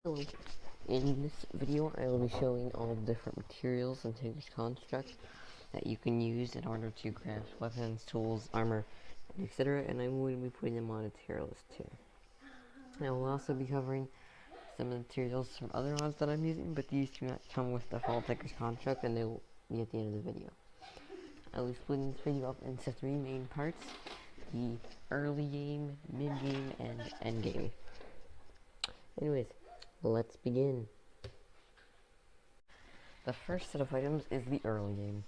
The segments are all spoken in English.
Hello. In this video, I will be showing all the different materials in Tigris Construct that you can use in order to craft weapons, tools, armor, etc. And I'm going to be putting them on a tier list too. I will also be covering some of the materials from other mods that I'm using, but these do not come with the full Tigris Construct, and they will be at the end of the video. I will be splitting this video up into 3 main parts: the early game, mid game, and end game. Anyways, let's begin. The first set of items is the early game.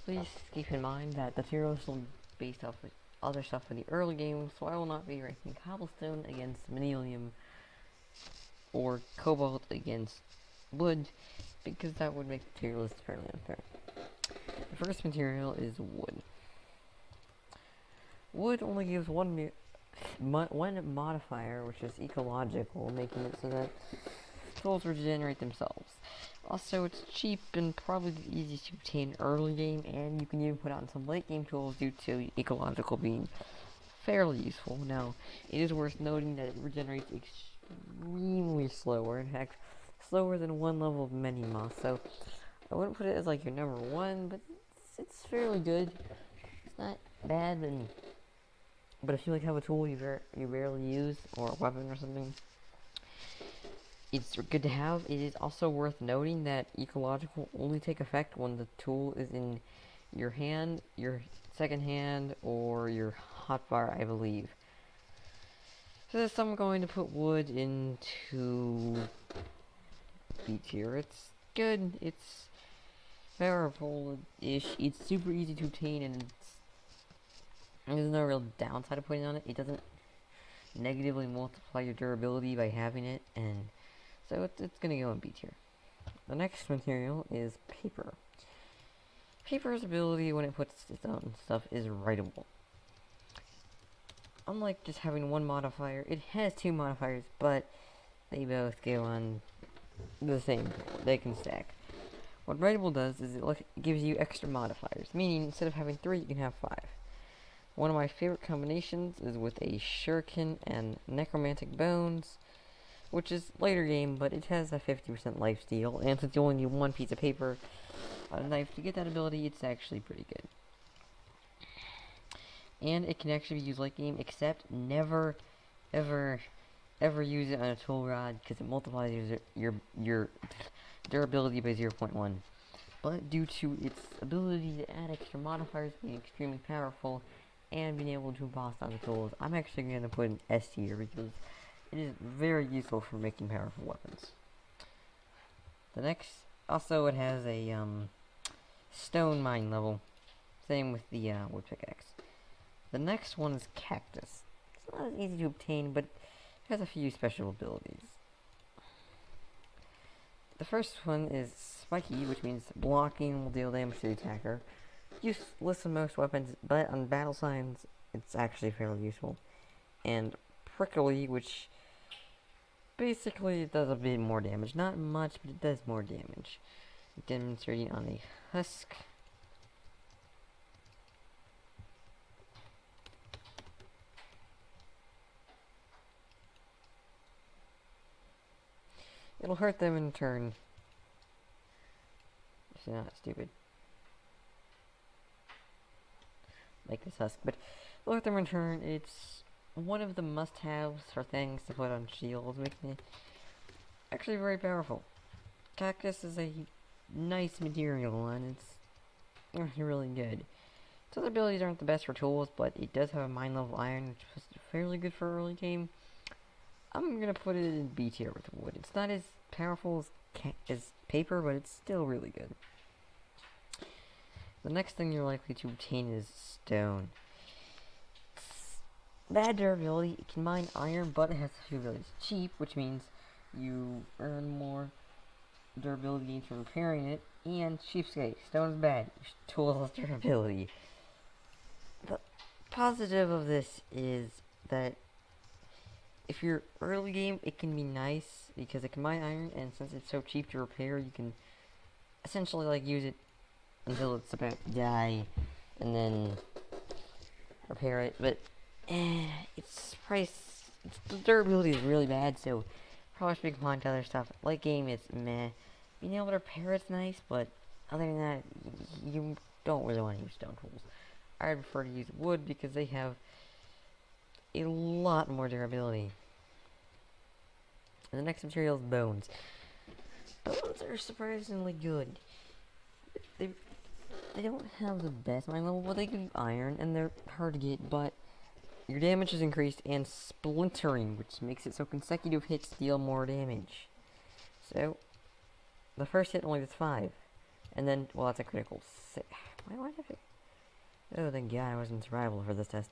Please keep in mind that the tier list will be based off of other stuff in the early game, so I will not be ranking cobblestone against manilium or cobalt against wood, because that would make the tier list fairly unfair. The first material is wood. Wood only gives one modifier, which is ecological, making it so that tools regenerate themselves. Also, it's cheap and probably the easiest to obtain early game, and you can even put on some late game tools due to ecological being fairly useful. Now, it is worth noting that it regenerates extremely slower, in fact, slower than one level of Many-Moth, so I wouldn't put it as like your number one, but it's fairly good. It's not bad, but if you have a tool you rarely use, or a weapon or something, it's good to have. It is also worth noting that ecological only take effect when the tool is in your hand, your second hand, or your hotbar, I believe. So I'm going to put wood into B tier. It's good. It's powerful-ish. It's super easy to obtain, and there's no real downside of putting it on it. It doesn't negatively multiply your durability by having it, and so it's gonna go in B tier. The next material is paper. Paper's ability when it puts its own stuff is writable. Unlike just having one modifier, it has 2 modifiers, but they both go on the same. They can stack. What writable does is it gives you extra modifiers, meaning instead of having 3, you can have 5. One of my favorite combinations is with a shuriken and necromantic bones, which is later game, but it has a 50% lifesteal, and since you only need 1 piece of paper on a knife to get that ability, it's actually pretty good. And it can actually be used late game, except never, ever use it on a tool rod, because it multiplies your durability by 0.1. But due to its ability to add extra modifiers, being extremely powerful, and being able to boss down the tools, I'm actually going to put an S tier, because it is very useful for making powerful weapons. The next, also it has a stone mine level, same with the wood pickaxe. The next one is cactus. It's not as easy to obtain, but it has a few special abilities. The first one is spiky, which means blocking will deal damage to the attacker. Useless in most weapons, but on battle signs, it's actually fairly useful. And prickly, which basically it does a bit more damage. Not much, but it does more damage. Demonstrating on a husk. It'll hurt them in turn. It's not stupid. Like this husk, but it'll hurt them in turn. It's one of the must-haves for things to put on shields, making it actually very powerful. Cactus is a nice material, and it's really good. Its other abilities aren't the best for tools, but it does have a mine level iron, which is fairly good for early game. I'm gonna put it in B tier with wood. It's not as powerful as paper, but it's still really good. The next thing you're likely to obtain is stone. It's bad durability. It can mine iron, but it has a few abilities. Cheap, which means you earn more durability gains from repairing it, and cheapskate. Stone is bad. Tools less durability. The positive of this is that if you're early game, it can be nice because it can mine iron, and since it's so cheap to repair, you can essentially use it until it's about to die, and then repair it. But its price, the durability is really bad, so Probably should be combined to other stuff. Late game is meh. Being able to repair it's nice, but other than that, you don't really want to use stone tools. I prefer to use wood because they have a lot more durability. And the next material is bones. Bones are surprisingly good. They don't have the best mine level, but they give you iron, and they're hard to get, but your damage is increased, and splintering, which makes it so consecutive hits deal more damage. So, the first hit only does 5. And then, well, that's a critical 6. Why did it? Oh, thank God I was in survival for this test.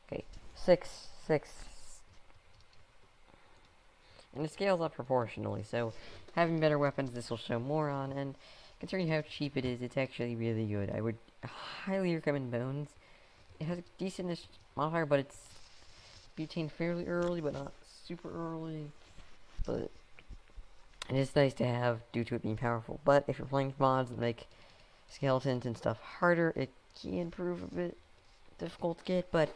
Okay, 6, 6. And it scales up proportionally, so having better weapons, this will show more on, and considering how cheap it is, it's actually really good. I would highly recommend Bones. It has a decent modifier, but it's betained fairly early, but not super early. But it is nice to have due to it being powerful. But if you're playing mods that make skeletons and stuff harder, it can prove a bit difficult to get, but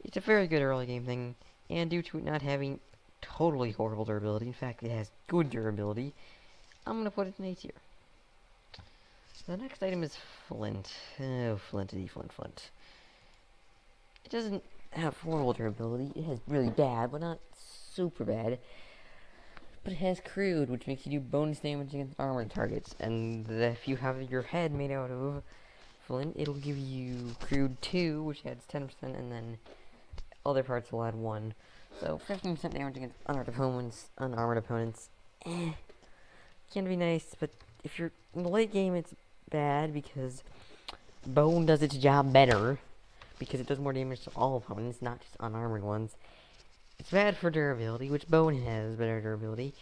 it's a very good early game thing, and due to it not having totally horrible durability, in fact it has good durability, I'm going to put it in A tier. The next item is flint. Oh, flinty, flint. It doesn't have horrible durability, it has really bad, but not super bad. But it has crude, which makes you do bonus damage against armored targets, and if you have your head made out of flint, it'll give you crude 2, which adds 10%, and then other parts will add 1. So 15% damage against unarmored opponents. Can be nice, but if you're in the late game, it's bad because bone does its job better because it does more damage to all opponents, not just unarmored ones. It's bad for durability, which bone has better durability.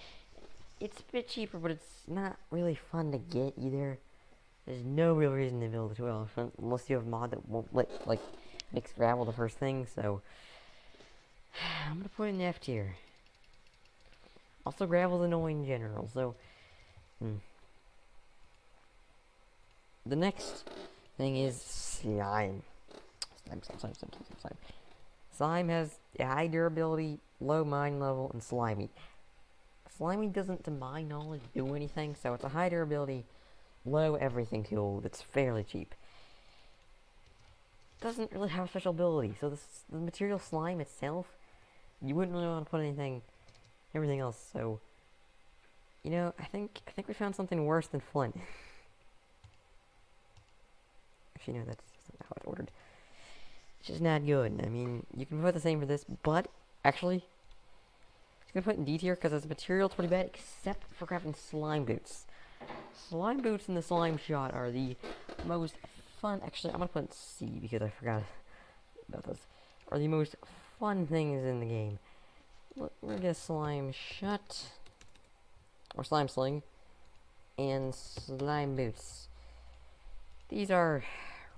It's a bit cheaper, but it's not really fun to get either. There's no real reason to build a 2 elephant unless you have a mod that won't let makes gravel the first thing. So I'm gonna put it in F tier. Also, gravel's annoying in general. So the next thing is slime. Slime. Slime has a high durability, low mine level, and slimy. Slimy doesn't, to my knowledge, do anything, so it's a high durability, low everything tool that's fairly cheap. Doesn't really have a special ability, so the material slime itself, you wouldn't really want to put everything else, so, you know, I think we found something worse than flint. Actually, no, that's not how it's ordered. It's just not good. I mean, you can put the same for this, but actually, I'm gonna put it in D tier because it's material pretty bad, except for crafting slime boots. Slime boots and the slime shot are the most fun. Actually, I'm gonna put it in C because I forgot about this. Are the most fun things in the game. Look, we're gonna get slime shot or slime sling and slime boots. These are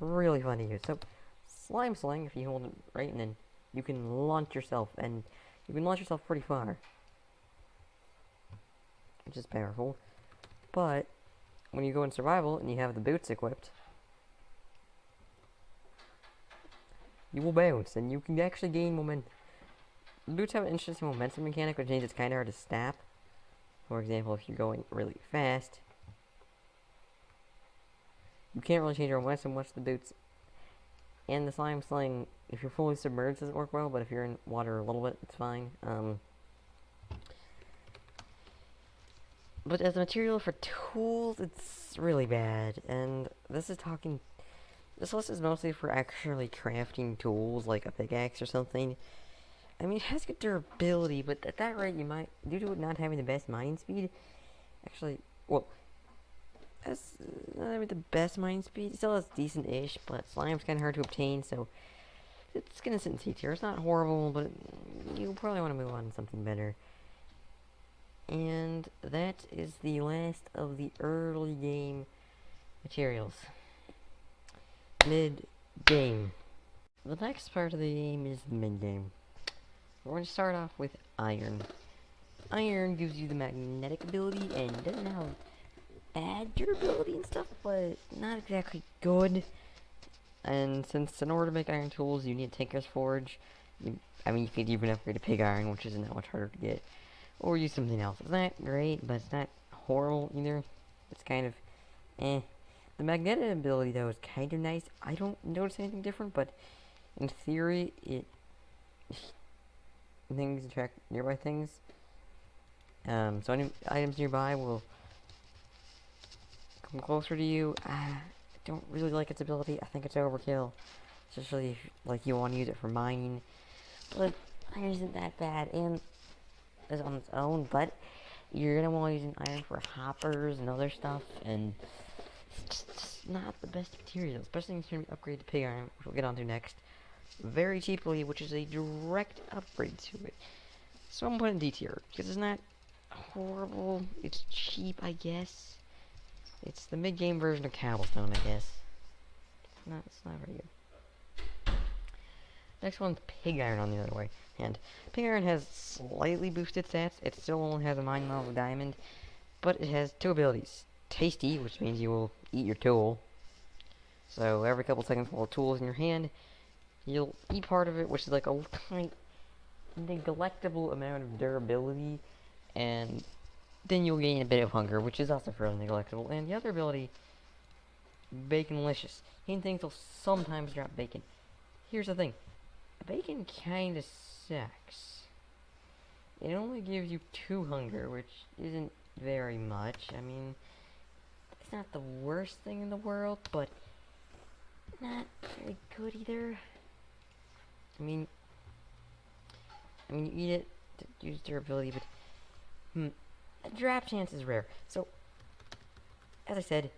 really fun to use. So, slime sling, if you hold it right, and then you can launch yourself, and you can launch yourself pretty far, which is powerful. But when you go in survival and you have the boots equipped, you will bounce, and you can actually gain momentum. The boots have an interesting momentum mechanic, which means it's kind of hard to snap. For example, if you're going really fast, you can't really change your momentum much. The boots and the slime sling, if you're fully submerged, doesn't work well, but if you're in water a little bit, it's fine. But as a material for tools, it's really bad, and this list is mostly for actually crafting tools, like a pickaxe or something. I mean, it has good durability, but at that rate, you might, due to it not having the best mine speed, actually, well, that's not having the best mine speed, it still has decent-ish, but slime's kind of hard to obtain, so it's gonna sit in C tier. It's not horrible, but you probably want to move on to something better. And that is the last of the early game materials. Mid-game. The next part of the game is the mid-game. We're going to start off with iron. Iron gives you the magnetic ability and doesn't have bad durability and stuff, but not exactly good. And since in order to make iron tools you need Tinker's Forge, I mean, you could even upgrade to pig iron, which isn't that much harder to get, or use something else. It's not great, but it's not horrible either. It's kind of, eh. The magnetic ability though is kind of nice. I don't notice anything different, but in theory, things attract nearby things. So any items nearby will come closer to you. I don't really like its ability. I think it's overkill, especially if, like, you want to use it for mining. But iron isn't that bad, and is on its own. But you're gonna want to use an iron for hoppers and other stuff, and it's just not the best material, especially if you're gonna upgrade to pig iron, which we'll get onto next, very cheaply, which is a direct upgrade to it. So I'm putting D tier because it's not horrible. It's cheap, I guess. It's the mid-game version of cobblestone, I guess. It's not very good. Next one's pig iron on the other way. And pig iron has slightly boosted stats. It still only has a mine level diamond, but it has two abilities. Tasty, which means you will eat your tool. So every couple seconds while a tool is in your hand, you'll eat part of it, which is like a tiny, neglectable amount of durability, and then you'll gain a bit of hunger, which is also fairly neglectable. And the other ability, Baconlicious. Hidden things will sometimes drop bacon. Here's the thing. Bacon kinda sucks. It only gives you 2 hunger, which isn't very much. I mean, it's not the worst thing in the world, but not very good either. I mean, you eat it to use durability, but a drop chance is rare. So, as I said,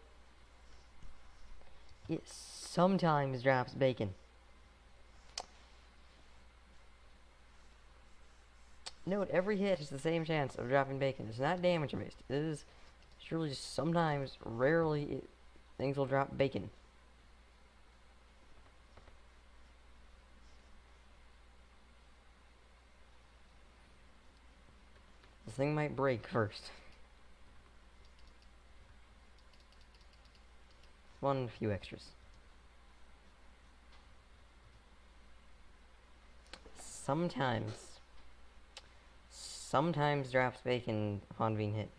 it sometimes drops bacon. Note, every hit has the same chance of dropping bacon. It's not damage based. It is surely just sometimes, rarely, things will drop bacon. The thing might break first. One few extras. Sometimes drops bacon upon being hit.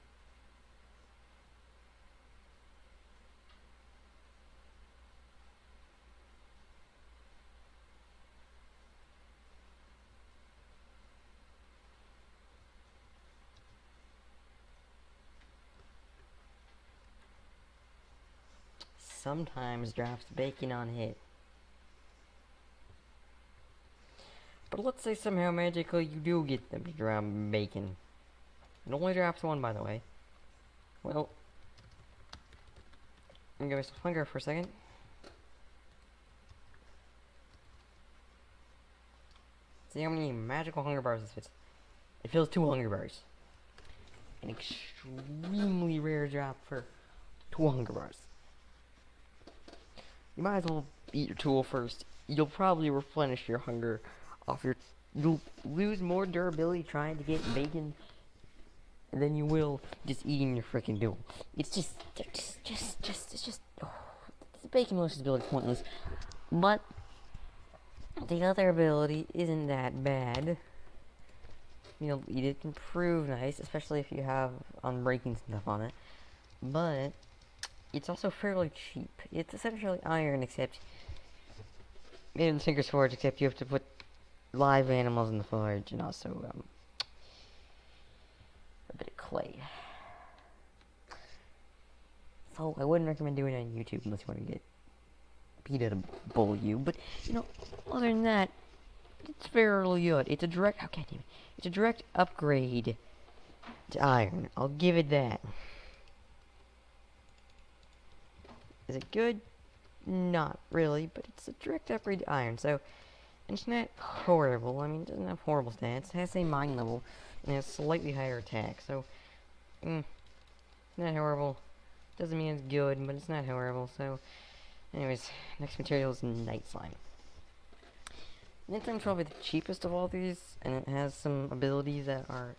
Sometimes drops bacon on hit. But let's say somehow magically you do get them to drop bacon. It only drops 1, by the way. Well, I'm gonna give myself hunger for a second. See how many magical hunger bars this fits. It fills 2 hunger bars. An extremely rare drop for 2 hunger bars. You might as well eat your tool first. You'll probably replenish your hunger off your... You'll lose more durability trying to get bacon than you will just eating your freaking tool. It's just... Oh, the Baconlicious ability is pointless. But the other ability isn't that bad. You'll eat it can prove nice, especially if you have unbreaking stuff on it. But it's also fairly cheap. It's essentially iron, except in Tinker's Forge, except you have to put live animals in the forge, and also a bit of clay. So I wouldn't recommend doing it on YouTube unless you want to get PETA to bully you. But you know, other than that, it's fairly good. It's a direct... Oh, God damn it. It's a direct upgrade to iron. I'll give it that. Is it good? Not really, but it's a direct upgrade to iron, so... And it's not horrible. I mean, it doesn't have horrible stats. It has the same mine level, and it has slightly higher attack, so... not horrible. Doesn't mean it's good, but it's not horrible, so... Anyways, next material is Night Slime. Night Slime's probably the cheapest of all these, and it has some abilities that are...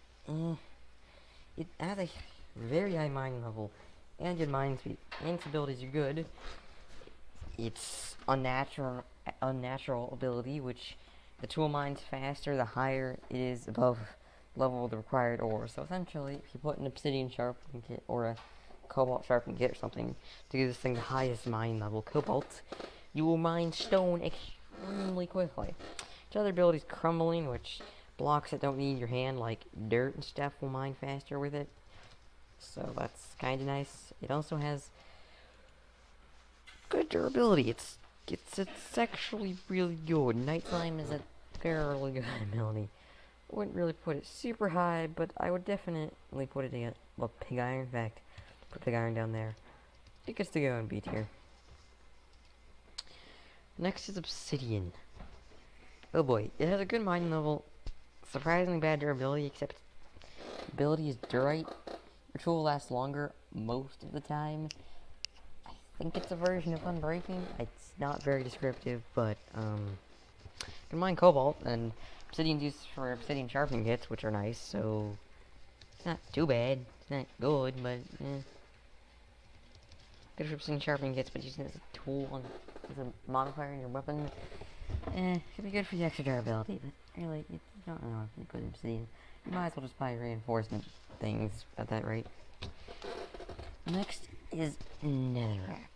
It has a very high mine level, and good mine speed, and its abilities are good. It's unnatural ability, which the tool mines faster the higher it is above level of the required ore. So essentially, if you put an obsidian sharpening kit or a cobalt sharpening kit or something to give this thing the highest mine level, cobalt, you will mine stone extremely quickly. Its other abilities, crumbling, which blocks that don't need your hand, like dirt and stuff, will mine faster with it. So that's kind of nice. It also has good durability. It's actually really good. Night Slime is a fairly good ability. I wouldn't really put it super high, but I would definitely put it in, well, Pig Iron, in fact. Put Pig Iron down there. It gets to go in B tier. Next is Obsidian. Oh boy, it has a good mining level, surprisingly bad durability, except ability is Durite. Your tool lasts longer most of the time. I think it's a version of Unbreaking. It's not very descriptive, but, you can mine Cobalt, and Obsidian's used for Obsidian sharpening kits, which are nice, so it's not too bad. It's not good, but, good for Obsidian sharpening kits, but using it as a tool, as a modifier in your weapon, could be good for the extra durability, but really, you don't really want to put Obsidian. You might as well just buy reinforcement things at that rate. Next is Netherrack.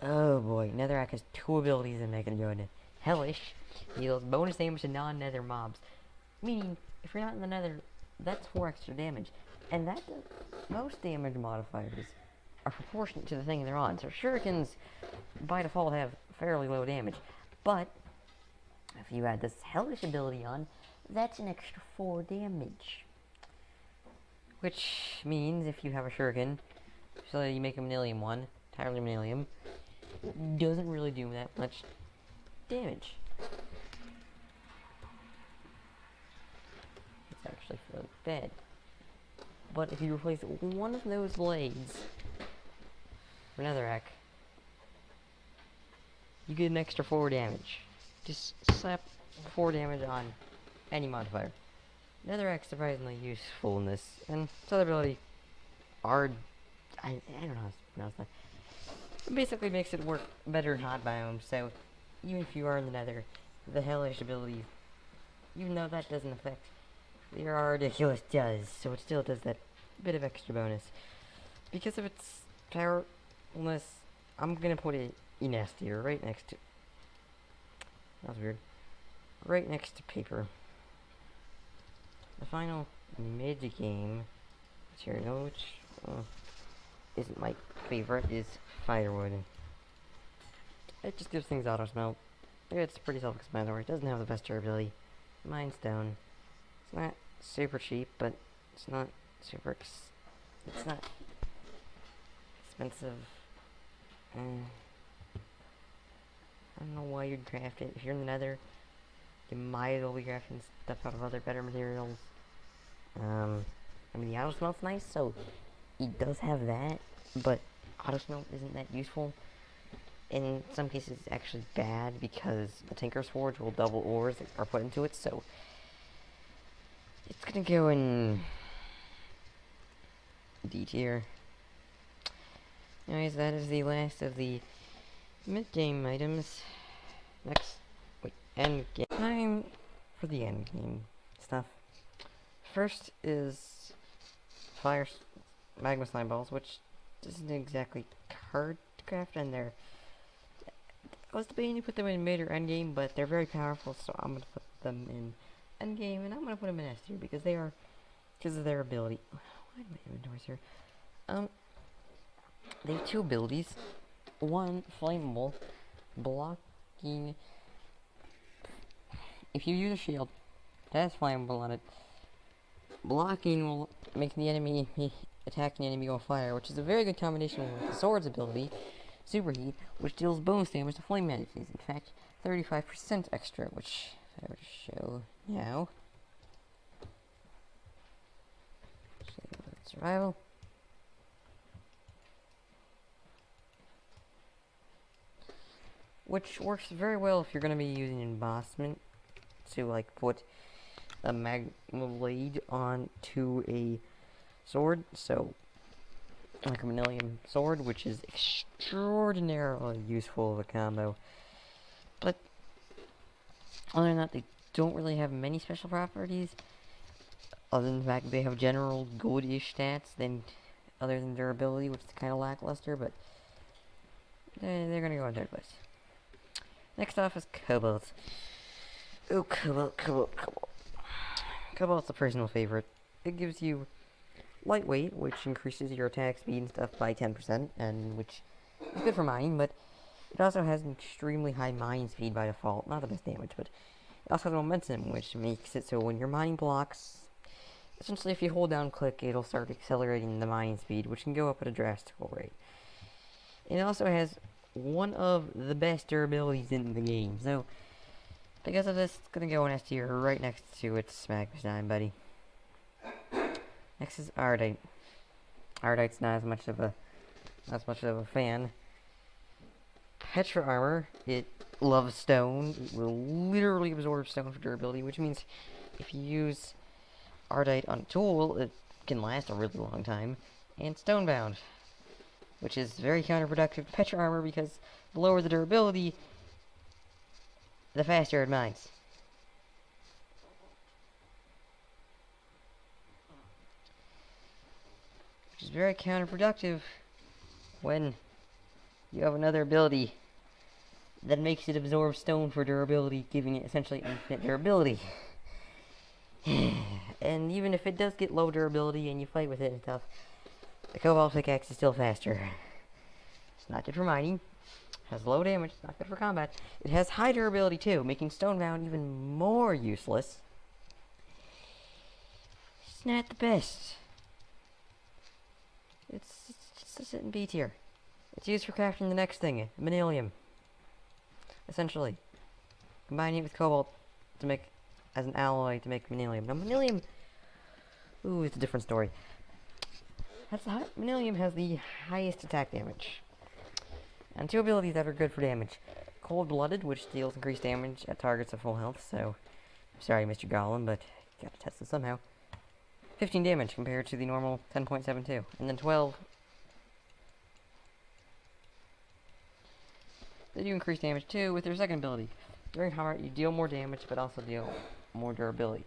Oh boy, Netherrack has two abilities that make it good. Hellish deals bonus damage to non-nether mobs. Meaning, if you're not in the nether, that's 4 extra damage. And that does, most damage modifiers are proportionate to the thing they're on. So shurikens, by default, have fairly low damage. But, if you add this Hellish ability on, that's an extra 4 damage. Which means, if you have a shuriken, so you make a Manilium one, entirely Manilium, doesn't really do that much damage. It's actually fairly bad. But if you replace one of those blades for Netherrack, you get an extra 4 damage. Just slap 4 damage on any modifier. Netherrack's surprisingly useful in this, and its other ability are, I don't know how to pronounce that. It basically makes it work better in hot biomes, so even if you are in the nether, the Hellish ability, even though that doesn't affect your Ridiculous does, so it still does that bit of extra bonus. Because of its powerfulness, I'm gonna put it in S tier, right next to, that was weird, right next to Paper. The final mid-game material, which isn't my favorite, is Firewood. It just gives things auto smelt. It's pretty self-explanatory. It doesn't have the best durability. Mine stone. It's not super cheap, but it's not super it's not expensive. I don't know why you'd craft it. If you're in the nether, you might as well be crafting stuff out of other better materials. I mean, the auto smelt's nice, so it does have that, but auto smelt isn't that useful. In some cases, it's actually bad because the Tinker's Forge will double ores that are put into it, so it's gonna go in D tier. Anyways, that is the last of the mid-game items. Next, wait, end game. Time for the end game stuff. First is magma slime balls, which isn't exactly hard to craft, and they're, I was debating to put them in mid or end game, but they're very powerful, so I'm gonna put them in end game, and I'm gonna put them in S tier because they are, because of their ability. Why do my inventories here? They have two abilities. One, flammable, blocking. If you use a shield that has flammable on it, blocking will make the enemy attacking the enemy on fire, which is a very good combination with the sword's ability, Superheat, which deals bonus damage to flame enemies. In fact, 35% extra, which if I were to show now. Survival. Which works very well if you're going to be using embossment to, like, put a magma blade onto a sword. So, like a Manilium sword, which is extraordinarily useful of a combo. But, other than that, they don't really have many special properties, other than the fact that they have general good-ish stats, other than durability, which is kind of lackluster, but they're gonna go in third place. Next off is Cobalt. Oh, Cobalt. Cobalt's a personal favorite. It gives you lightweight, which increases your attack speed and stuff by 10%, and which is good for mining, but it also has an extremely high mine speed by default. Not the best damage, but it also has momentum, which makes it so when you're mining blocks, essentially if you hold down click, it'll start accelerating the mining speed, which can go up at a drastic rate. It also has one of the best durabilities in the game, so because of this, it's gonna go in S tier right next to its Magma buddy. Next is Ardite. Ardite's not as much of a fan. Petra armor, it loves stone. It will literally absorb stone for durability, which means if you use Ardite on a tool, it can last a really long time. And stonebound, which is very counterproductive to Petra armor because the lower the durability, the faster it mines. Which is very counterproductive when you have another ability that makes it absorb stone for durability, giving it essentially infinite durability. And even if it does get low durability and you fight with it and stuff, the Cobalt pickaxe is still faster. It's not good for mining. Has low damage, not good for combat. It has high durability too, making Stonebound even more useless. It's not the best. It's just a sit in B tier. It's used for crafting the next thing, Manilium. Essentially. Combining it with Cobalt to make, as an alloy to make Manilium. Now Manilium, ooh, it's a different story. Manilium has the highest attack damage. And two abilities that are good for damage. Cold-Blooded, which deals increased damage at targets of full health, so I'm sorry, Mr. Golem, but you gotta test this somehow. 15 damage compared to the normal 10.72. And then 12. They do increase damage too with their second ability. During combat, you deal more damage, but also deal more durability.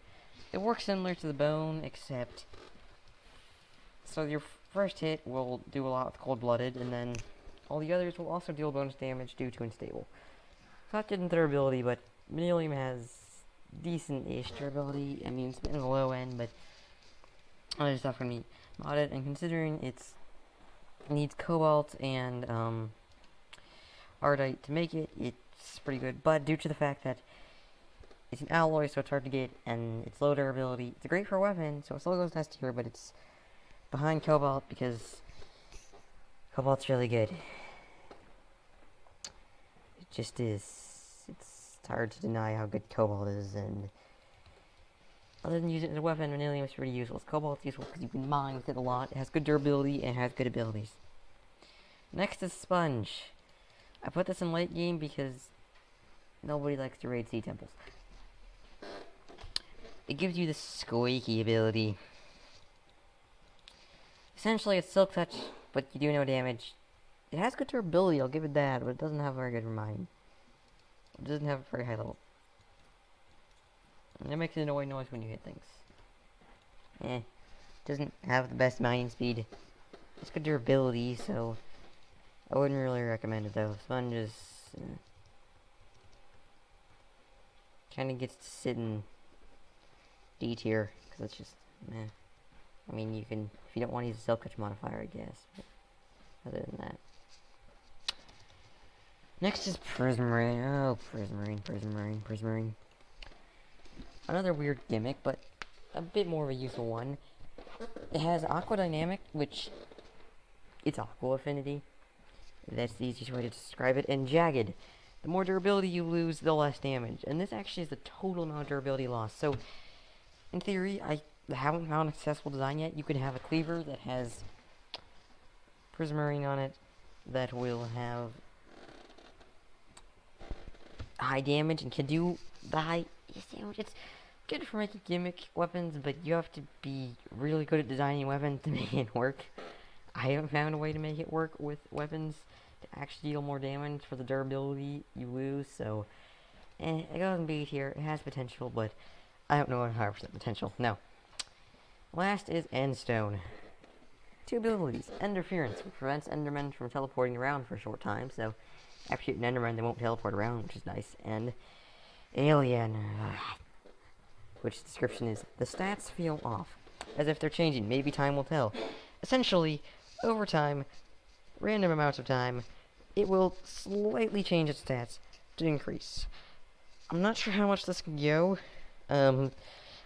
It works similar to the Bone, except so your first hit will do a lot with Cold-Blooded, and then all the others will also deal bonus damage due to Unstable. It's not good in durability, but Manilium has decent-ish durability. I mean, it's been on the low end, but other stuff can be modded, and considering it needs Cobalt and Ardite to make it, it's pretty good. But due to the fact that it's an alloy, so it's hard to get, and it's low durability, it's great for a weapon, so it still goes S tier, but it's behind Cobalt because Cobalt's really good. It just is. It's hard to deny how good Cobalt is, and other than using it as a weapon, Manilium is pretty useless. Cobalt's useful because you can mine with it a lot. It has good durability and has good abilities. Next is Sponge. I put this in late game because nobody likes to raid sea temples. It gives you the squeaky ability. Essentially, it's Silk Touch, but you do no damage. It has good durability, I'll give it that, but it doesn't have very good mining. It doesn't have a very high level. And it makes an annoying noise when you hit things. It doesn't have the best mining speed. It's good durability, so I wouldn't really recommend it though. Sponge is kind of gets to sit in D tier because it's just meh. I mean, you can, if you don't want to use a Silk Touch modifier, I guess. But other than that. Next is Prismarine. Oh, Prismarine. Another weird gimmick, but a bit more of a useful one. It has Aqua Dynamic, which it's Aqua Affinity. That's the easiest way to describe it. And Jagged. The more durability you lose, the less damage. And this actually is the total amount of durability lost. So, in theory, I haven't found a successful design yet. You could have a cleaver that has Prismarine on it that will have high damage and can do the high damage. It's good for making gimmick weapons, but you have to be really good at designing weapons to make it work. I haven't found a way to make it work with weapons to actually deal more damage for the durability you lose, so it goes in B tier. It has potential, but I don't know 100% potential. No. Last is Endstone. 2 abilities. Interference, which prevents Endermen from teleporting around for a short time, so after shooting Endermen, they won't teleport around, which is nice. And Alien, which description is, the stats feel off, as if they're changing. Maybe time will tell. Essentially, over time, random amounts of time, it will slightly change its stats to increase. I'm not sure how much this can go.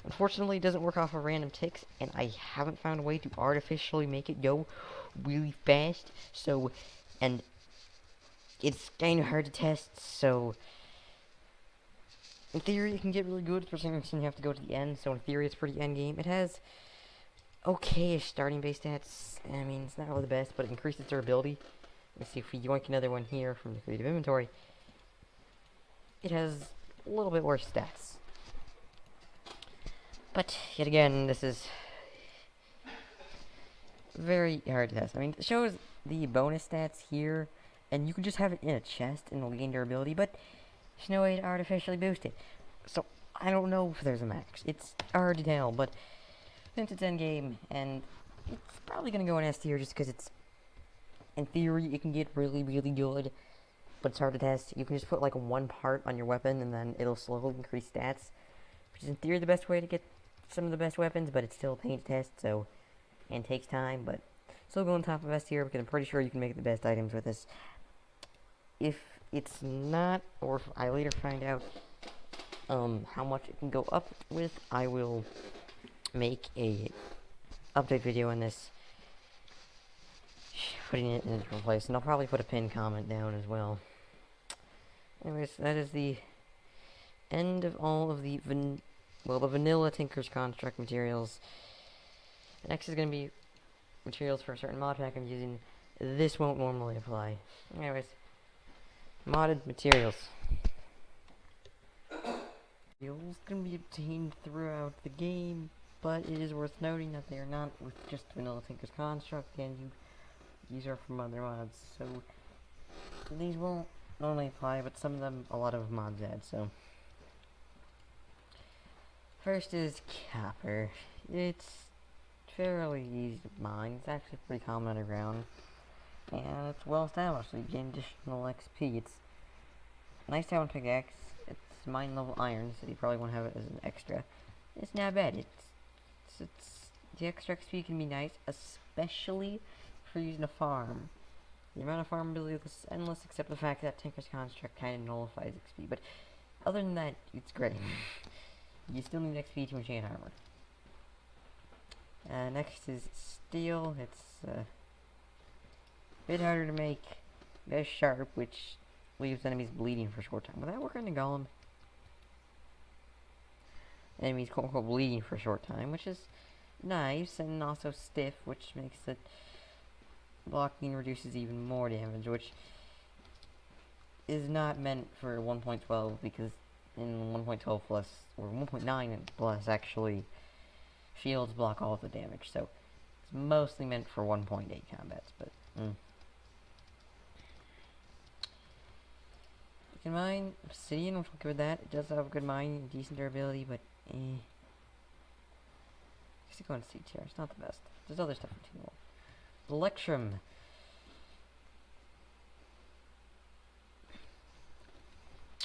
Unfortunately, it doesn't work off of random ticks, and I haven't found a way to artificially make it go really fast. So, and it's kind of hard to test, so in theory it can get really good, especially when you have to go to the end, so in theory it's pretty endgame. It has okay-ish starting base stats. I mean, it's not really the best, but it increases durability. Let's see if we yoink another one here from the creative inventory. It has a little bit worse stats. But, yet again, this is very hard to test. I mean, it shows the bonus stats here, and you can just have it in a chest and it'll gain durability, but there's no way to artificially boost it. So, I don't know if there's a max. It's hard to tell, but since it's endgame, and it's probably going to go in S tier just because it's, in theory, it can get really, really good, but it's hard to test. You can just put, like, one part on your weapon, and then it'll slowly increase stats, which is, in theory, the best way to get some of the best weapons, but it's still a pain to test, so, and takes time, but still go on top of S tier, because I'm pretty sure you can make the best items with this. If it's not, or if I later find out, how much it can go up with, I will make a update video on this, putting it in a different place, and I'll probably put a pinned comment down as well. Anyways, that is the end of all of the the vanilla Tinker's Construct materials. Next is going to be materials for a certain mod pack I'm using. This won't normally apply. Anyways, modded materials. Materials can be obtained throughout the game, but it is worth noting that they are not with just vanilla Tinker's Construct, and these are from other mods, so these won't normally apply, but some of them, a lot of mods add, so. First is copper. It's fairly easy to mine. It's actually pretty common underground, and it's well established, so you gain additional XP. It's nice to have on pickaxe. It's mine level iron, so you probably want to have it as an extra. It's not bad. It's the extra XP can be nice, especially for using a farm. The amount of farm ability is endless, except the fact that Tinker's Construct kind of nullifies XP. But other than that, it's great. You still need XP to enchant armor. Next is steel. It's a bit harder to make. Less sharp, which leaves enemies bleeding for a short time. Will that work on the golem? Enemies quote unquote bleeding for a short time, which is nice, and also stiff, which makes it blocking reduces even more damage, which is not meant for 1.12 because in 1.12 plus, or 1.9 plus actually, shields block all of the damage, so it's mostly meant for 1.8 combats, but You can mine obsidian, which will give it that. It does have good mining, decent durability, but just go on C tier, it's not the best. There's other stuff in Team Wolf. Electrum.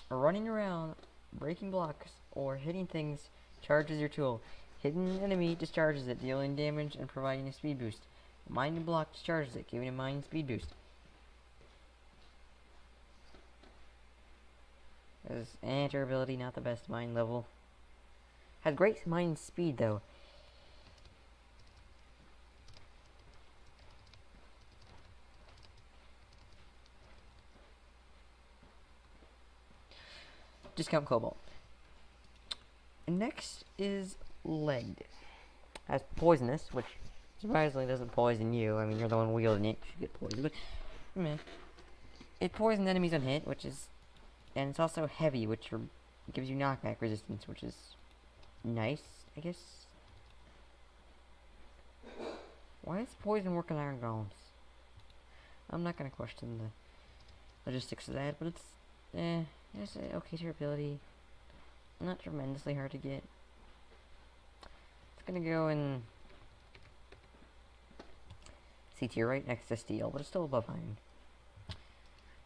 Running around, breaking blocks, or hitting things charges your tool. Hidden enemy discharges it, dealing damage and providing a speed boost. Mining block discharges it, giving a mining speed boost. Durability, not the best mine level. Has great mine speed though. Discount cobalt. Next is lead. Has poisonous, which surprisingly doesn't poison you. I mean, you're the one wielding it. You get poisoned, but it poisons enemies on hit, which is, and it's also heavy, which gives you knockback resistance, which is nice, I guess. Why does poison work on iron golems? I'm not gonna question the logistics of that, but it's There's a okay durability. Not tremendously hard to get. It's gonna go in C tier right next to steel, but it's still above iron.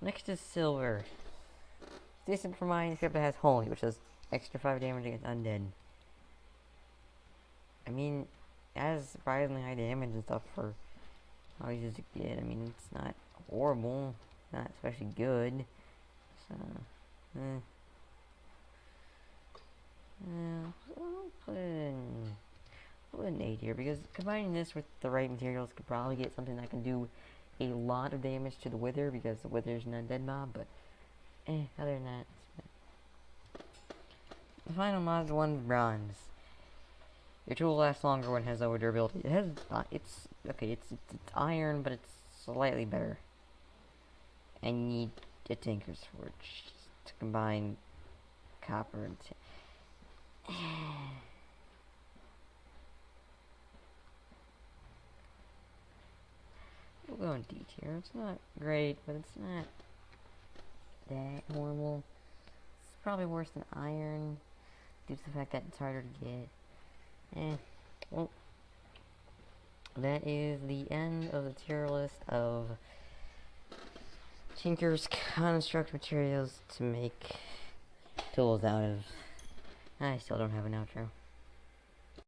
Next is silver. It's decent for mine, except it has holy, which does extra 5 damage against undead. I mean, it has surprisingly high damage and stuff for how easy to get. I mean, it's not horrible, not especially good. So, I'll put it in A tier, because combining this with the right materials could probably get something that can do a lot of damage to the Wither, because the Wither's an undead mob, but other than that, the final mod is one bronze. Your tool lasts longer when it has lower durability. It has, it's iron, but it's slightly better. And you need a Tinker's Forge to combine copper and we'll go in D tier. It's not great, but it's not that horrible. It's probably worse than iron, due to the fact that it's harder to get. Well, that is the end of the tier list of Tinker's construct materials to make tools out of. I still don't have an outro.